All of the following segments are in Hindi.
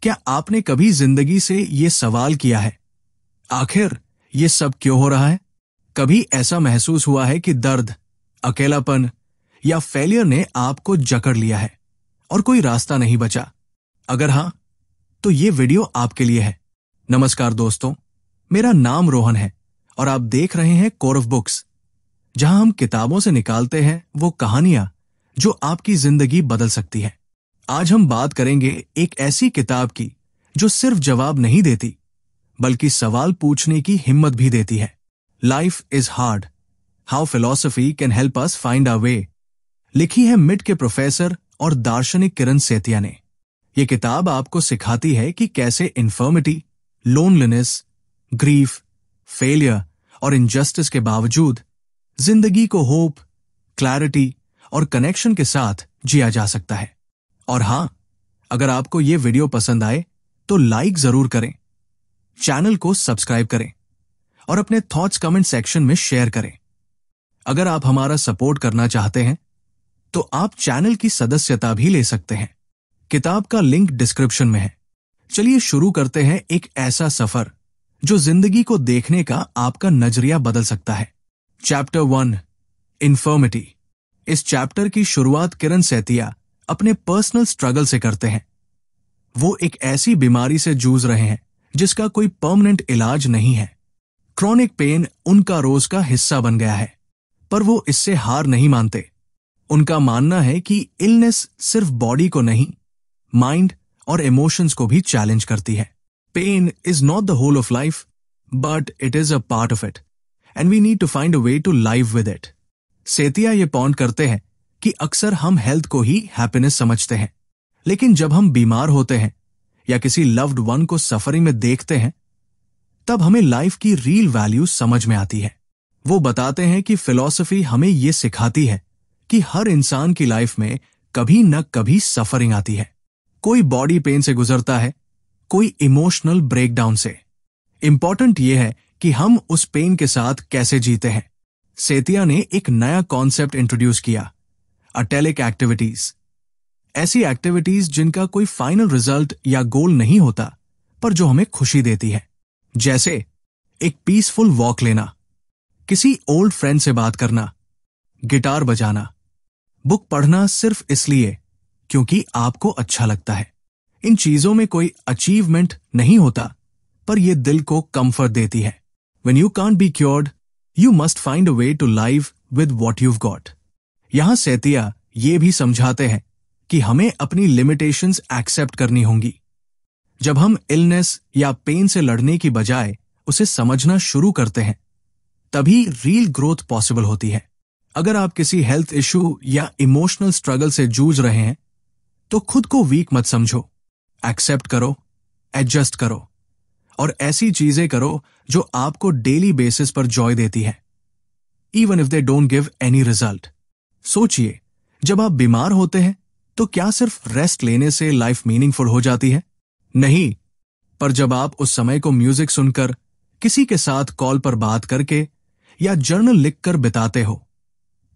क्या आपने कभी जिंदगी से ये सवाल किया है, आखिर ये सब क्यों हो रहा है? कभी ऐसा महसूस हुआ है कि दर्द, अकेलापन या फेलियर ने आपको जकड़ लिया है और कोई रास्ता नहीं बचा? अगर हां, तो ये वीडियो आपके लिए है। नमस्कार दोस्तों, मेरा नाम रोहन है और आप देख रहे हैं कोर ऑफ बुक्स, जहां हम किताबों से निकालते हैं वो कहानियां जो आपकी जिंदगी बदल सकती है। आज हम बात करेंगे एक ऐसी किताब की जो सिर्फ जवाब नहीं देती, बल्कि सवाल पूछने की हिम्मत भी देती है। Life is hard, how philosophy can help us find a way, लिखी है मिड के प्रोफेसर और दार्शनिक किरण सेतिया ने। यह किताब आपको सिखाती है कि कैसे इन्फर्मिटी, लोनलीनेस, ग्रीफ, फेलियर और इनजस्टिस के बावजूद जिंदगी को होप, क्लैरिटी और कनेक्शन के साथ जिया जा सकता है। और हां, अगर आपको यह वीडियो पसंद आए तो लाइक जरूर करें, चैनल को सब्सक्राइब करें और अपने थॉट्स कमेंट सेक्शन में शेयर करें। अगर आप हमारा सपोर्ट करना चाहते हैं तो आप चैनल की सदस्यता भी ले सकते हैं। किताब का लिंक डिस्क्रिप्शन में है। चलिए शुरू करते हैं एक ऐसा सफर जो जिंदगी को देखने का आपका नजरिया बदल सकता है। Chapter 1, infirmity. इस चैप्टर की शुरुआत किरण सेतिया अपने पर्सनल स्ट्रगल से करते हैं। वो एक ऐसी बीमारी से जूझ रहे हैं जिसका कोई परमानेंट इलाज नहीं है। क्रॉनिक पेन उनका रोज का हिस्सा बन गया है, पर वो इससे हार नहीं मानते। उनका मानना है कि इलनेस सिर्फ बॉडी को नहीं, माइंड और इमोशंस को भी चैलेंज करती है। Pain is not the whole of life, but it is a part of it and we need to find a way to live with it. Setiya ये पॉइंट करते हैं कि अक्सर हम हेल्थ को ही हैप्पीनेस समझते हैं, लेकिन जब हम बीमार होते हैं या किसी लव्ड वन को सफरिंग में देखते हैं, तब हमें लाइफ की रियल वैल्यू समझ में आती है। वो बताते हैं कि फिलॉसफी हमें ये सिखाती है कि हर इंसान की लाइफ में कभी न कभी सफरिंग आती है। कोई बॉडी पेन से गुजरता है, कोई इमोशनल ब्रेकडाउन से। इंपॉर्टेंट यह है कि हम उस पेन के साथ कैसे जीते हैं। सेतिया ने एक नया कॉन्सेप्ट इंट्रोड्यूस किया, अटेलिक एक्टिविटीज। ऐसी एक्टिविटीज जिनका कोई फाइनल रिजल्ट या गोल नहीं होता, पर जो हमें खुशी देती है। जैसे एक पीसफुल वॉक लेना, किसी ओल्ड फ्रेंड से बात करना, गिटार बजाना, बुक पढ़ना सिर्फ इसलिए क्योंकि आपको अच्छा लगता है। इन चीजों में कोई अचीवमेंट नहीं होता, पर यह दिल को कंफर्ट देती है। When you can't be cured, you must find a way to live with what you've got. यहां सेतिया ये भी समझाते हैं कि हमें अपनी लिमिटेशंस एक्सेप्ट करनी होंगी। जब हम इलनेस या पेन से लड़ने की बजाय उसे समझना शुरू करते हैं, तभी रियल ग्रोथ पॉसिबल होती है। अगर आप किसी हेल्थ इशू या इमोशनल स्ट्रगल से जूझ रहे हैं, तो खुद को वीक मत समझो। एक्सेप्ट करो, एडजस्ट करो और ऐसी चीजें करो जो आपको डेली बेसिस पर जॉय देती है, even if they don't give any result. सोचिए, जब आप बीमार होते हैं तो क्या सिर्फ रेस्ट लेने से लाइफ मीनिंगफुल हो जाती है? नहीं, पर जब आप उस समय को म्यूजिक सुनकर, किसी के साथ कॉल पर बात करके या जर्नल लिखकर बिताते हो,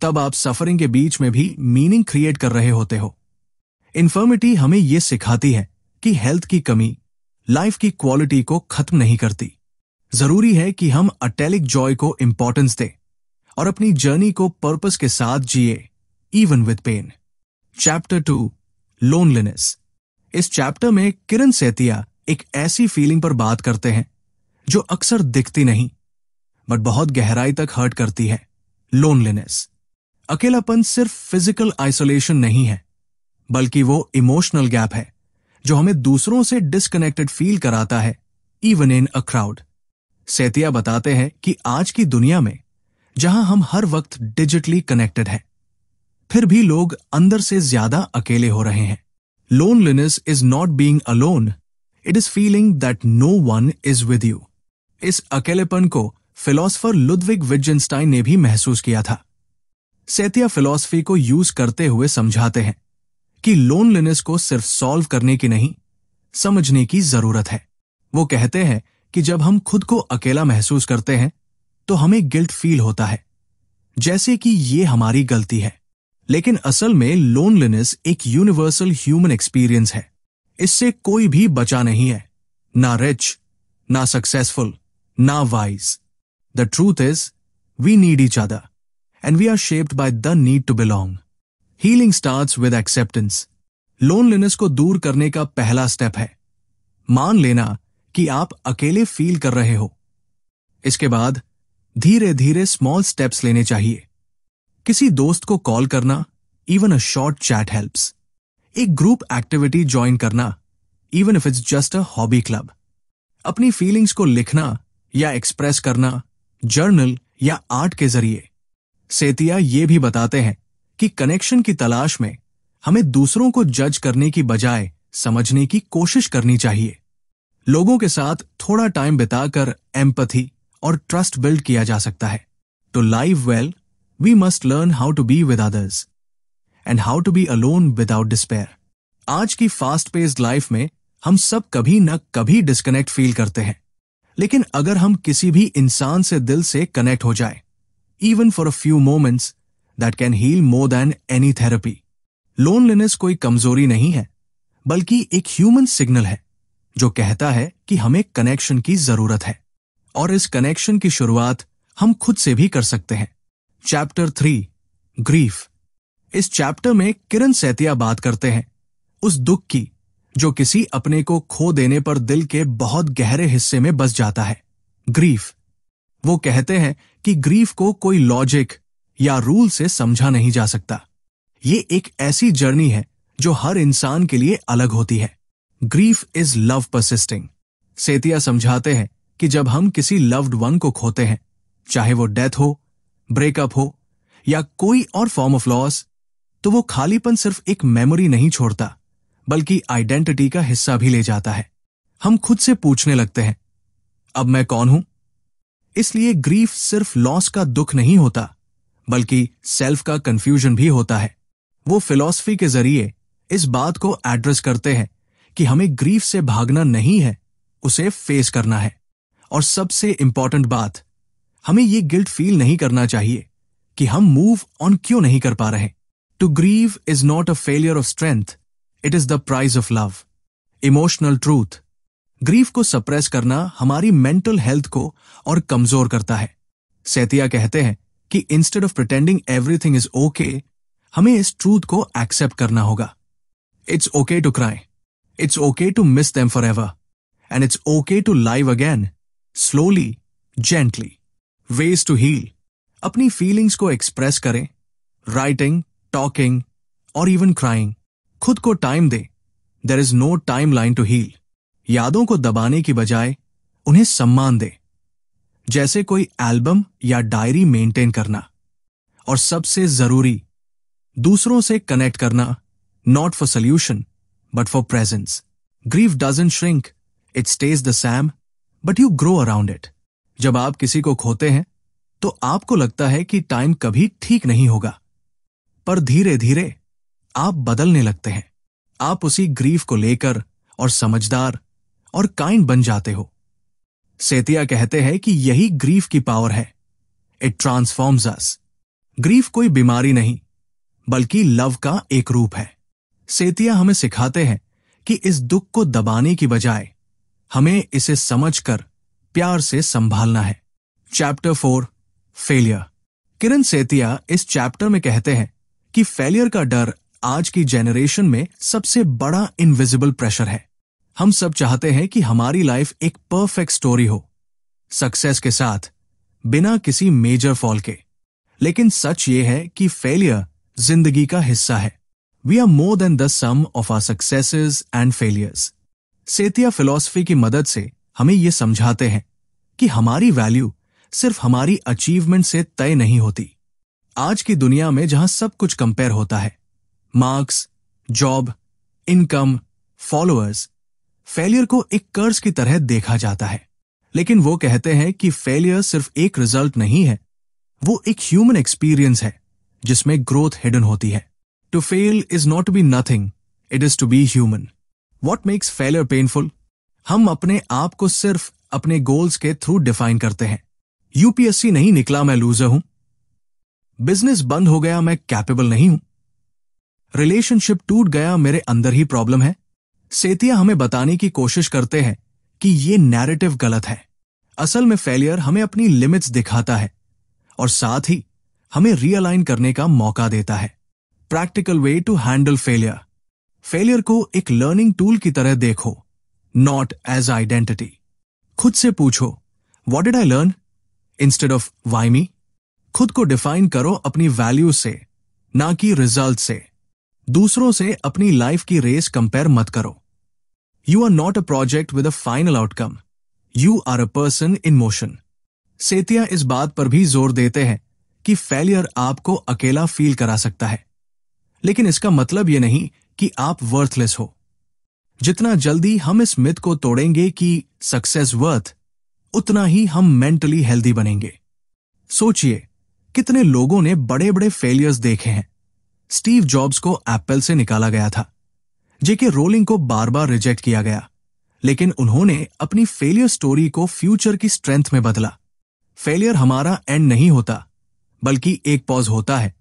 तब आप सफरिंग के बीच में भी मीनिंग क्रिएट कर रहे होते हो। इन्फर्मिटी हमें यह सिखाती है कि हेल्थ की कमी लाइफ की क्वालिटी को खत्म नहीं करती। जरूरी है कि हम अटेलिक जॉय को इंपॉर्टेंस दें और अपनी जर्नी को पर्पस के साथ जिए, even with pain. Chapter 2, loneliness. इस चैप्टर में किरण सेतिया एक ऐसी फीलिंग पर बात करते हैं जो अक्सर दिखती नहीं, बट बहुत गहराई तक हर्ट करती है, लोनलीनेस। अकेलापन सिर्फ फिजिकल आइसोलेशन नहीं है, बल्कि वो इमोशनल गैप है जो हमें दूसरों से डिस्कनेक्टेड फील कराता है, even in a crowd. Setia बताते हैं कि आज की दुनिया में, जहां हम हर वक्त डिजिटली कनेक्टेड हैं, फिर भी लोग अंदर से ज्यादा अकेले हो रहे हैं। Loneliness is not being alone, it is feeling that no one is with you. इस अकेलेपन को फिलोसोफर लुडविग विटजेनस्टाइन ने भी महसूस किया था। सेतिया फिलॉसफी को यूज करते हुए समझाते हैं कि लोनलीनेस को सिर्फ सॉल्व करने की नहीं, समझने की जरूरत है। वो कहते हैं कि जब हम खुद को अकेला महसूस करते हैं तो हमें गिल्ट फील होता है, जैसे कि ये हमारी गलती है। लेकिन असल में लोनलीनेस एक यूनिवर्सल ह्यूमन एक्सपीरियंस है। इससे कोई भी बचा नहीं है, ना रिच, ना सक्सेसफुल, ना wise. The truth is we need each other and we are shaped by the need to belong. Healing starts with acceptance. Loneliness को दूर करने का पहला स्टेप है मान लेना कि आप अकेले फील कर रहे हो। इसके बाद धीरे धीरे स्मॉल स्टेप्स लेने चाहिए। किसी दोस्त को कॉल करना, even a short chat helps. एक ग्रुप एक्टिविटी ज्वाइन करना, even if it's just a hobby club. अपनी फीलिंग्स को लिखना या एक्सप्रेस करना, जर्नल या आर्ट के जरिए। सेतिया ये भी बताते हैं कि कनेक्शन की तलाश में हमें दूसरों को जज करने की बजाय समझने की कोशिश करनी चाहिए। लोगों के साथ थोड़ा टाइम बिताकर एम्पैथी और ट्रस्ट बिल्ड किया जा सकता है। To live well, we must learn how to be with others and how to be alone without despair. आज की फास्ट पेस्ड लाइफ में हम सब कभी न कभी डिस्कनेक्ट फील करते हैं, लेकिन अगर हम किसी भी इंसान से दिल से कनेक्ट हो जाए, even for a few moments, that can heal more than any therapy. Loneliness कोई कमजोरी नहीं है, बल्कि एक ह्यूमन सिग्नल है जो कहता है कि हमें कनेक्शन की जरूरत है, और इस कनेक्शन की शुरुआत हम खुद से भी कर सकते हैं। Chapter 3, grief. इस चैप्टर में किरण सेतिया बात करते हैं उस दुख की जो किसी अपने को खो देने पर दिल के बहुत गहरे हिस्से में बस जाता है, ग्रीफ। वो कहते हैं कि ग्रीफ को कोई लॉजिक या रूल से समझा नहीं जा सकता। ये एक ऐसी जर्नी है जो हर इंसान के लिए अलग होती है। Grief is love persisting. Setia समझाते हैं कि जब हम किसी लव्ड वन को खोते हैं, चाहे वो डेथ हो, ब्रेकअप हो या कोई और फॉर्म ऑफ लॉस, तो वो खालीपन सिर्फ एक मेमोरी नहीं छोड़ता, बल्कि आइडेंटिटी का हिस्सा भी ले जाता है। हम खुद से पूछने लगते हैं, अब मैं कौन हूं? इसलिए ग्रीफ सिर्फ लॉस का दुख नहीं होता, बल्कि सेल्फ का कंफ्यूजन भी होता है। वो फिलॉसफी के जरिए इस बात को एड्रेस करते हैं कि हमें ग्रीफ से भागना नहीं है, उसे फेस करना है। और सबसे इंपॉर्टेंट बात, हमें ये गिल्ट फील नहीं करना चाहिए कि हम मूव ऑन क्यों नहीं कर पा रहे। To grieve is not a failure of strength, it is the price of love. Emotional truth. Grief को सप्रेस करना हमारी मेंटल हेल्थ को और कमजोर करता है। सेतिया कहते हैं कि instead of pretending everything is okay, हमें इस ट्रूथ को एक्सेप्ट करना होगा। It's okay to cry, it's okay to miss them forever, and it's okay to live again, slowly, gently. Ways to heal. अपनी फीलिंग्स को एक्सप्रेस करें, राइटिंग, टॉकिंग और इवन क्राइंग। खुद को टाइम दे। There is no timeline to heal. यादों को दबाने की बजाय उन्हें सम्मान दे, जैसे कोई एल्बम या डायरी मेंटेन करना। और सबसे जरूरी, दूसरों से कनेक्ट करना, not for solution but for presence. Grief doesn't shrink, it stage the same, but you grow around it. जब आप किसी को खोते हैं तो आपको लगता है कि टाइम कभी ठीक नहीं होगा, पर धीरे धीरे आप बदलने लगते हैं। आप उसी ग्रीफ को लेकर और समझदार और काइंड बन जाते हो। सेतिया कहते हैं कि यही ग्रीफ की पावर है। It transforms us. ग्रीफ कोई बीमारी नहीं, बल्कि लव का एक रूप है। सेतिया हमें सिखाते हैं कि इस दुख को दबाने की बजाय हमें इसे समझकर प्यार से संभालना है। Chapter 4, failure. किरण सेतिया इस चैप्टर में कहते हैं कि फेलियर का डर आज की जनरेशन में सबसे बड़ा इनविजिबल प्रेशर है। हम सब चाहते हैं कि हमारी लाइफ एक परफेक्ट स्टोरी हो, सक्सेस के साथ, बिना किसी मेजर फॉल के। लेकिन सच ये है कि फेलियर जिंदगी का हिस्सा है। We are more than the sum of our successes and failures. Setiya philosophy की मदद से हमें ये समझाते हैं कि हमारी वैल्यू सिर्फ हमारी अचीवमेंट से तय नहीं होती। आज की दुनिया में जहां सब कुछ कंपेयर होता है, marks, job, income, followers, failure को एक कर्ज की तरह देखा जाता है। लेकिन वो कहते हैं कि फेलियर सिर्फ एक रिजल्ट नहीं है, वो एक ह्यूमन एक्सपीरियंस है जिसमें ग्रोथ हिडन होती है। To fail is not to be nothing, it is to be human. What makes failure painful? हम अपने आप को सिर्फ अपने गोल्स के थ्रू डिफाइन करते हैं। यूपीएससी नहीं निकला, मैं लूजर हूं। बिजनेस बंद हो गया, मैं कैपेबल नहीं हूं। रिलेशनशिप टूट गया, मेरे अंदर ही प्रॉब्लम है। सेतिया हमें बताने की कोशिश करते हैं कि ये नैरेटिव गलत है। असल में फेलियर हमें अपनी लिमिट्स दिखाता है और साथ ही हमें रियलाइन करने का मौका देता है। Practical way to handle failure. Failure को एक लर्निंग टूल की तरह देखो, नॉट एज आइडेंटिटी। खुद से पूछो, what did I learn, instead of why मी। खुद को डिफाइन करो अपनी वैल्यू से, ना कि रिजल्ट से। दूसरों से अपनी लाइफ की रेस कंपेयर मत करो। You are not a project with a final outcome, you are a person in motion. Setiya इस बात पर भी जोर देते हैं कि फेलियर आपको अकेला फील करा सकता है, लेकिन इसका मतलब यह नहीं कि आप वर्थलेस हो। जितना जल्दी हम इस मिथ को तोड़ेंगे कि सक्सेस वर्थ, उतना ही हम मेंटली हेल्दी बनेंगे। सोचिए, कितने लोगों ने बड़े बड़े फेलियर्स देखे हैं। स्टीव जॉब्स को एप्पल से निकाला गया था, जेके रोलिंग को बार बार रिजेक्ट किया गया, लेकिन उन्होंने अपनी फेलियर स्टोरी को फ्यूचर की स्ट्रेंथ में बदला। फेलियर हमारा एंड नहीं होता, बल्कि एक पॉज होता है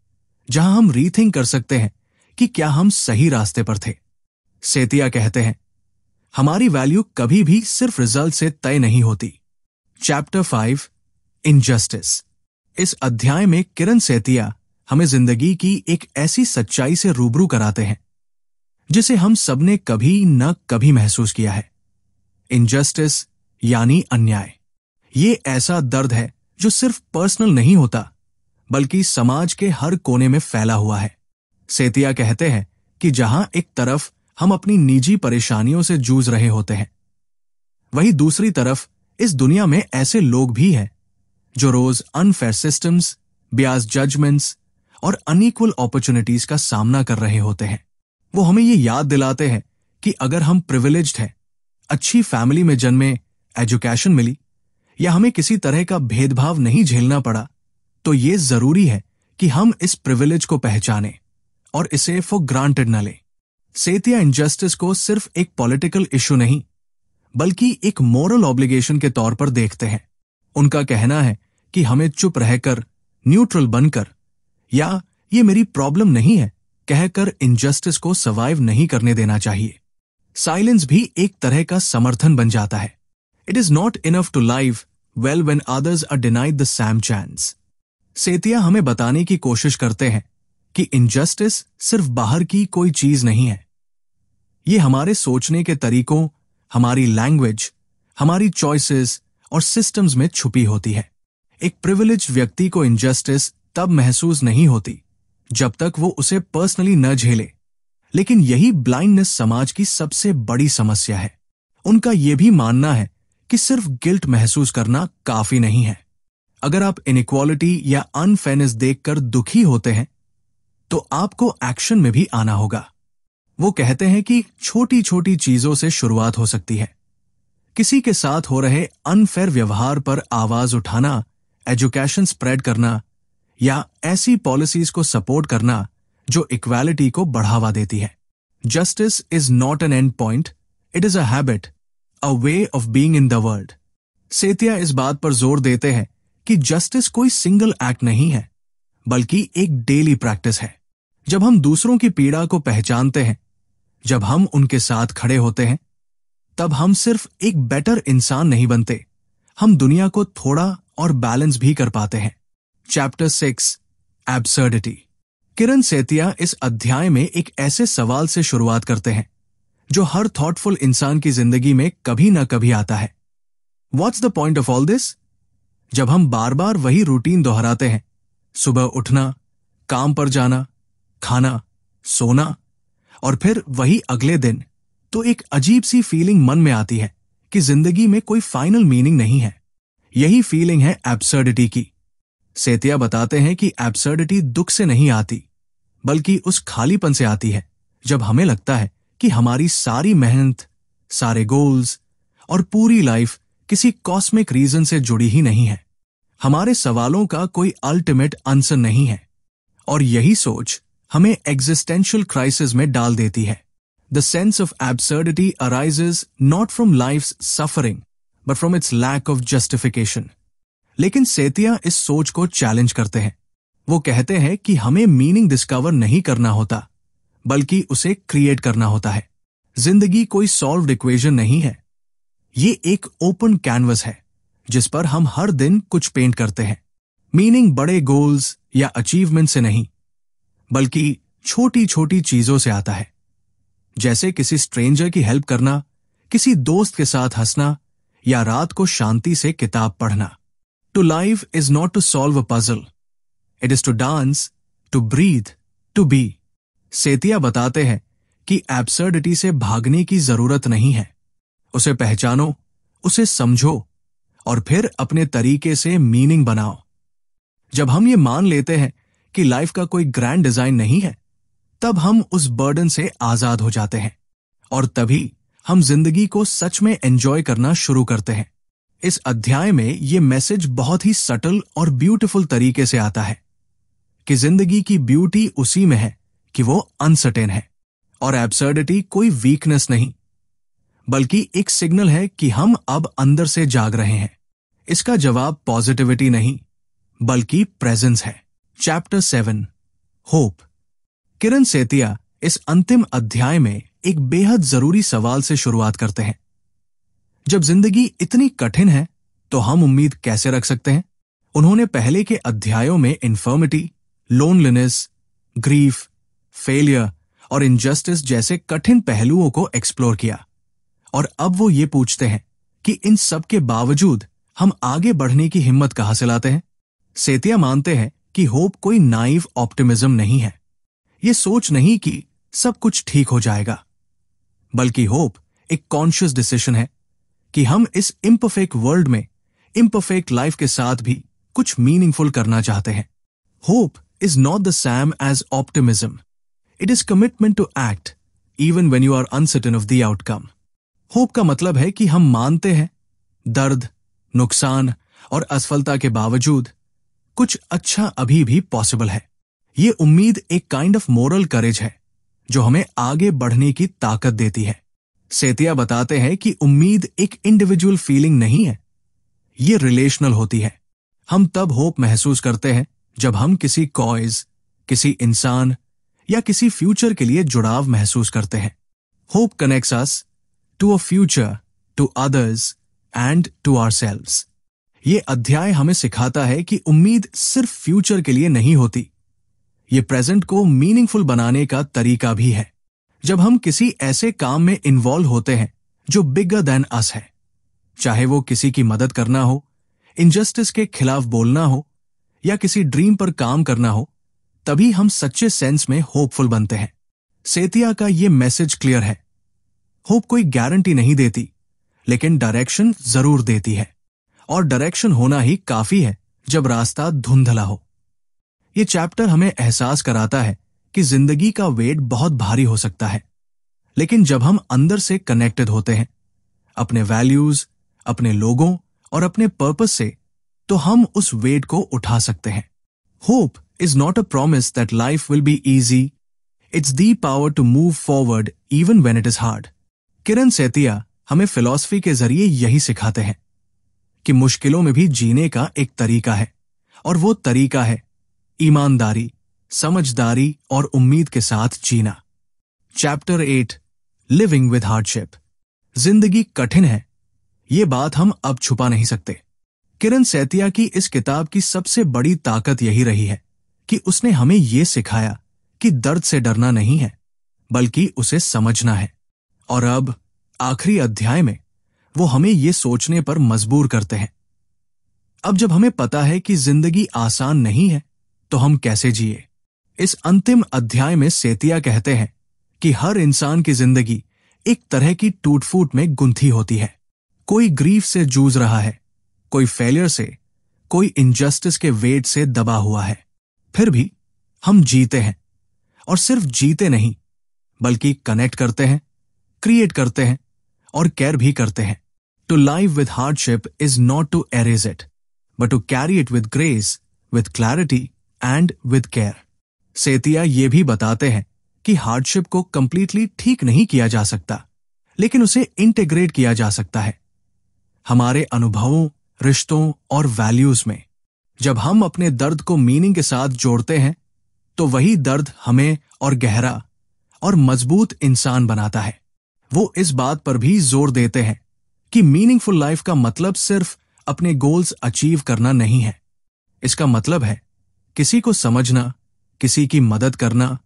जहां हम रीथिंक कर सकते हैं कि क्या हम सही रास्ते पर थे। सेतिया कहते हैं, हमारी वैल्यू कभी भी सिर्फ रिजल्ट से तय नहीं होती। Chapter 5, injustice. इस अध्याय में किरण सेतिया हमें जिंदगी की एक ऐसी सच्चाई से रूबरू कराते हैं जिसे हम सबने कभी न कभी महसूस किया है। इनजस्टिस यानी अन्याय। ये ऐसा दर्द है जो सिर्फ पर्सनल नहीं होता, बल्कि समाज के हर कोने में फैला हुआ है। सेतिया कहते हैं कि जहां एक तरफ हम अपनी निजी परेशानियों से जूझ रहे होते हैं, वहीं दूसरी तरफ इस दुनिया में ऐसे लोग भी हैं जो रोज अनफेयर सिस्टम्स, बियास जजमेंट्स और अनइक्वल अपॉर्चुनिटीज का सामना कर रहे होते हैं। वो हमें ये याद दिलाते हैं कि अगर हम प्रिविलेज्ड हैं, अच्छी फैमिली में जन्मे, एजुकेशन मिली या हमें किसी तरह का भेदभाव नहीं झेलना पड़ा, तो ये जरूरी है कि हम इस प्रिविलेज को पहचानें और इसे फॉर ग्रांटेड न लें। सेतिया इनजस्टिस को सिर्फ एक पॉलिटिकल इशू नहीं, बल्कि एक मोरल ऑब्लिगेशन के तौर पर देखते हैं। उनका कहना है कि हमें चुप रहकर, न्यूट्रल बनकर या ये मेरी प्रॉब्लम नहीं है कहकर इनजस्टिस को सर्वाइव नहीं करने देना चाहिए। साइलेंस भी एक तरह का समर्थन बन जाता है। It is not enough to live well when others are denied the same chance. Setiya हमें बताने की कोशिश करते हैं कि इनजस्टिस सिर्फ बाहर की कोई चीज नहीं है। ये हमारे सोचने के तरीकों, हमारी लैंग्वेज, हमारी चॉइसेस और सिस्टम्स में छुपी होती है। एक प्रिविलेज्ड व्यक्ति को इनजस्टिस तब महसूस नहीं होती जब तक वो उसे पर्सनली न झेले, लेकिन यही ब्लाइंडनेस समाज की सबसे बड़ी समस्या है। उनका यह भी मानना है कि सिर्फ गिल्ट महसूस करना काफी नहीं है। अगर आप इनइक्वालिटी या अनफेयरनेस देखकर दुखी होते हैं, तो आपको एक्शन में भी आना होगा। वो कहते हैं कि छोटी छोटी चीजों से शुरुआत हो सकती है। किसी के साथ हो रहे अनफेयर व्यवहार पर आवाज उठाना, एजुकेशन स्प्रेड करना या ऐसी पॉलिसीज को सपोर्ट करना जो इक्वालिटी को बढ़ावा देती है। Justice is not an and point, it is a habit, a way of being in the world. Setia इस बात पर जोर देते हैं कि जस्टिस कोई सिंगल एक्ट नहीं है, बल्कि एक डेली प्रैक्टिस है। जब हम दूसरों की पीड़ा को पहचानते हैं, जब हम उनके साथ खड़े होते हैं, तब हम सिर्फ एक बेटर इंसान नहीं बनते, हम दुनिया को थोड़ा और बैलेंस भी कर पाते हैं। Chapter 6, absurdity. किरण सेतिया इस अध्याय में एक ऐसे सवाल से शुरुआत करते हैं जो हर थॉटफुल इंसान की जिंदगी में कभी ना कभी आता है। What's the point of all this? जब हम बार बार वही रूटीन दोहराते हैं, सुबह उठना, काम पर जाना, खाना, सोना और फिर वही अगले दिन, तो एक अजीब सी फीलिंग मन में आती है कि जिंदगी में कोई फाइनल मीनिंग नहीं है। यही फीलिंग है एब्सर्डिटी की। सेतिया बताते हैं कि एब्सर्डिटी दुख से नहीं आती, बल्कि उस खालीपन से आती है जब हमें लगता है कि हमारी सारी मेहनत, सारे गोल्स और पूरी लाइफ किसी कॉस्मिक रीजन से जुड़ी ही नहीं है। हमारे सवालों का कोई अल्टीमेट आंसर नहीं है, और यही सोच हमें एग्जिस्टेंशियल क्राइसिस में डाल देती है। The sense of absurdity arises not from life's suffering but from its lack of justification. लेकिन सेतिया इस सोच को चैलेंज करते हैं। वो कहते हैं कि हमें मीनिंग डिस्कवर नहीं करना होता, बल्कि उसे क्रिएट करना होता है। जिंदगी कोई सॉल्व्ड इक्वेशन नहीं है। ये एक ओपन कैनवस है जिस पर हम हर दिन कुछ पेंट करते हैं। मीनिंग बड़े गोल्स या अचीवमेंट से नहीं, बल्कि छोटी छोटी चीजों से आता है। जैसे किसी स्ट्रेंजर की हेल्प करना, किसी दोस्त के साथ हंसना या रात को शांति से किताब पढ़ना। To live is not to solve a puzzle, it is to dance, to breathe, to be. Setiya बताते हैं कि एब्सर्डिटी से भागने की जरूरत नहीं है। उसे पहचानो, उसे समझो और फिर अपने तरीके से मीनिंग बनाओ। जब हम ये मान लेते हैं कि लाइफ का कोई ग्रैंड डिजाइन नहीं है, तब हम उस बर्डन से आजाद हो जाते हैं और तभी हम जिंदगी को सच में एंजॉय करना शुरू करते हैं। इस अध्याय में ये मैसेज बहुत ही सटल और ब्यूटीफुल तरीके से आता है कि जिंदगी की ब्यूटी उसी में है कि वो अनसर्टेन है और एब्सर्डिटी कोई वीकनेस नहीं, बल्कि एक सिग्नल है कि हम अब अंदर से जाग रहे हैं। इसका जवाब पॉजिटिविटी नहीं, बल्कि प्रेजेंस है। Chapter 7, hope. किरण सेतिया इस अंतिम अध्याय में एक बेहद जरूरी सवाल से शुरुआत करते हैं। जब जिंदगी इतनी कठिन है तो हम उम्मीद कैसे रख सकते हैं? उन्होंने पहले के अध्यायों में इन्फर्मिटी, लोनलीनेस, ग्रीफ, फेलियर और इनजस्टिस जैसे कठिन पहलुओं को एक्सप्लोर किया और अब वो ये पूछते हैं कि इन सब के बावजूद हम आगे बढ़ने की हिम्मत कहां से लाते हैं? सेतिया मानते हैं कि होप कोई नाइव ऑप्टिमिज्म नहीं है। ये सोच नहीं कि सब कुछ ठीक हो जाएगा, बल्कि होप एक कॉन्शियस डिसीजन है कि हम इस इम्परफेक्ट वर्ल्ड में इम्परफेक्ट लाइफ के साथ भी कुछ मीनिंगफुल करना चाहते हैं। Hope is not the same as optimism, it is commitment to act even when you are uncertain of the outcome. Hope का मतलब है कि हम मानते हैं दर्द, नुकसान और असफलता के बावजूद कुछ अच्छा अभी भी पॉसिबल है। ये उम्मीद एक काइंड ऑफ मोरल करेज है जो हमें आगे बढ़ने की ताकत देती है। सेतिया बताते हैं कि उम्मीद एक इंडिविजुअल फीलिंग नहीं है, ये रिलेशनल होती है। हम तब होप महसूस करते हैं जब हम किसी कॉज, किसी इंसान या किसी फ्यूचर के लिए जुड़ाव महसूस करते हैं। Hope connects us to a future, to others and to ourselves. ये अध्याय हमें सिखाता है कि उम्मीद सिर्फ फ्यूचर के लिए नहीं होती, ये प्रेजेंट को मीनिंगफुल बनाने का तरीका भी है। जब हम किसी ऐसे काम में इन्वॉल्व होते हैं जो बिगर देन अस है, चाहे वो किसी की मदद करना हो, इनजस्टिस के खिलाफ बोलना हो या किसी ड्रीम पर काम करना हो, तभी हम सच्चे सेंस में होपफुल बनते हैं। सेतिया का ये मैसेज क्लियर है, होप कोई गारंटी नहीं देती, लेकिन डायरेक्शन जरूर देती है और डायरेक्शन होना ही काफी है जब रास्ता धुंधला हो। ये चैप्टर हमें एहसास कराता है कि जिंदगी का वेट बहुत भारी हो सकता है, लेकिन जब हम अंदर से कनेक्टेड होते हैं अपने वैल्यूज, अपने लोगों और अपने पर्पस से, तो हम उस वेट को उठा सकते हैं। Hope is not a promise that life will be easy, it's the power to move forward even when it is hard. Kieran Setiya हमें फिलॉसफी के जरिए यही सिखाते हैं कि मुश्किलों में भी जीने का एक तरीका है और वो तरीका है ईमानदारी, समझदारी और उम्मीद के साथ जीना। Chapter 8, living with hardship. जिंदगी कठिन है, ये बात हम अब छुपा नहीं सकते। किरण सेतिया की इस किताब की सबसे बड़ी ताकत यही रही है कि उसने हमें ये सिखाया कि दर्द से डरना नहीं है, बल्कि उसे समझना है। और अब आखिरी अध्याय में वो हमें ये सोचने पर मजबूर करते हैं। अब जब हमें पता है कि जिंदगी आसान नहीं है, तो हम कैसे जिए? इस अंतिम अध्याय में सेतिया कहते हैं कि हर इंसान की जिंदगी एक तरह की टूट-फूट में गुंथी होती है। कोई ग्रीफ से जूझ रहा है, कोई फेलियर से, कोई इनजस्टिस के वेट से दबा हुआ है। फिर भी हम जीते हैं, और सिर्फ जीते नहीं, बल्कि कनेक्ट करते हैं, क्रिएट करते हैं और केयर भी करते हैं। To live with hardship is not to erase it, but to carry it with grace, with clarity and with care. Setiya ये भी बताते हैं कि हार्डशिप को कंप्लीटली ठीक नहीं किया जा सकता, लेकिन उसे इंटीग्रेट किया जा सकता है हमारे अनुभवों, रिश्तों और वैल्यूज में। जब हम अपने दर्द को मीनिंग के साथ जोड़ते हैं, तो वही दर्द हमें और गहरा और मजबूत इंसान बनाता है। वो इस बात पर भी जोर देते हैं कि मीनिंगफुल लाइफ का मतलब सिर्फ अपने गोल्स अचीव करना नहीं है। इसका मतलब है किसी को समझना, किसी की मदद करना,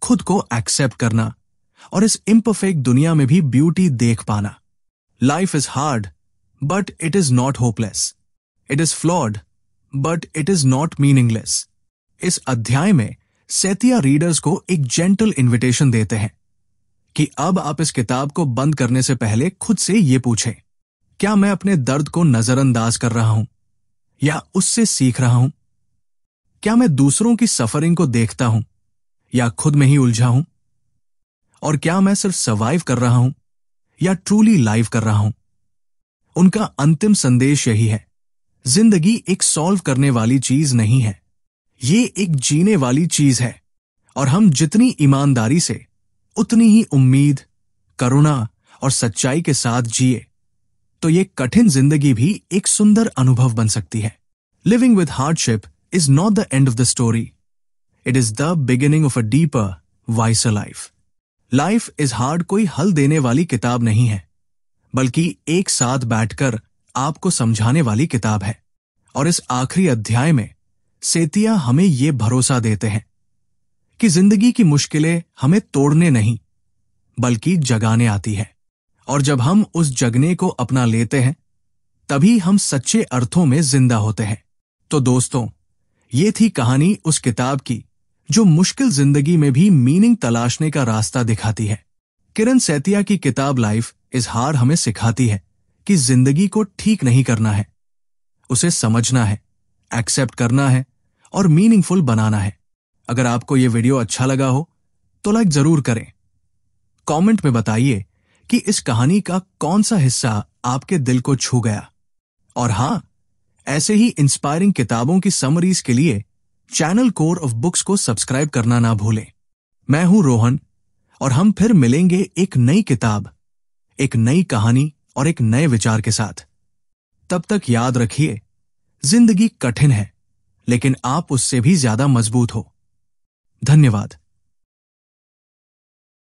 खुद को एक्सेप्ट करना और इस इम्परफेक्ट दुनिया में भी ब्यूटी देख पाना। Life is hard but it is not hopeless. It is flawed but it is not meaningless. इस अध्याय में सेतिया रीडर्स को एक जेंटल इन्विटेशन देते हैं कि अब आप इस किताब को बंद करने से पहले खुद से ये पूछें, क्या मैं अपने दर्द को नजरअंदाज कर रहा हूं या उससे सीख रहा हूं? क्या मैं दूसरों की सफरिंग को देखता हूं या खुद में ही उलझा हूं? और क्या मैं सिर्फ सर्वाइव कर रहा हूं या ट्रूली लाइव कर रहा हूं? उनका अंतिम संदेश यही है, जिंदगी एक सॉल्व करने वाली चीज नहीं है, ये एक जीने वाली चीज है। और हम जितनी ईमानदारी से, उतनी ही उम्मीद, करुणा और सच्चाई के साथ जिए तो ये कठिन जिंदगी भी एक सुंदर अनुभव बन सकती है। Living with hardship is not the end of the story, it is the beginning of a deeper, wiser life. Life is hard कोई हल देने वाली किताब नहीं है, बल्कि एक साथ बैठकर आपको समझाने वाली किताब है। और इस आखिरी अध्याय में सेतिया हमें ये भरोसा देते हैं कि जिंदगी की मुश्किलें हमें तोड़ने नहीं बल्कि जगाने आती है, और जब हम उस जगने को अपना लेते हैं तभी हम सच्चे अर्थों में जिंदा होते हैं। तो दोस्तों, ये थी कहानी उस किताब की जो मुश्किल जिंदगी में भी मीनिंग तलाशने का रास्ता दिखाती है। किरण सेतिया की किताब लाइफ इज हार्ड हमें सिखाती है कि जिंदगी को ठीक नहीं करना है, उसे समझना है, एक्सेप्ट करना है और मीनिंगफुल बनाना है। अगर आपको ये वीडियो अच्छा लगा हो तो लाइक जरूर करें। कमेंट में बताइए कि इस कहानी का कौन सा हिस्सा आपके दिल को छू गया। और हां, ऐसे ही इंस्पायरिंग किताबों की समरीज के लिए चैनल कोर ऑफ बुक्स को सब्सक्राइब करना ना भूलें। मैं हूं रोहन और हम फिर मिलेंगे एक नई किताब, एक नई कहानी और एक नए विचार के साथ। तब तक याद रखिए, जिंदगी कठिन है लेकिन आप उससे भी ज्यादा मजबूत हो। धन्यवाद।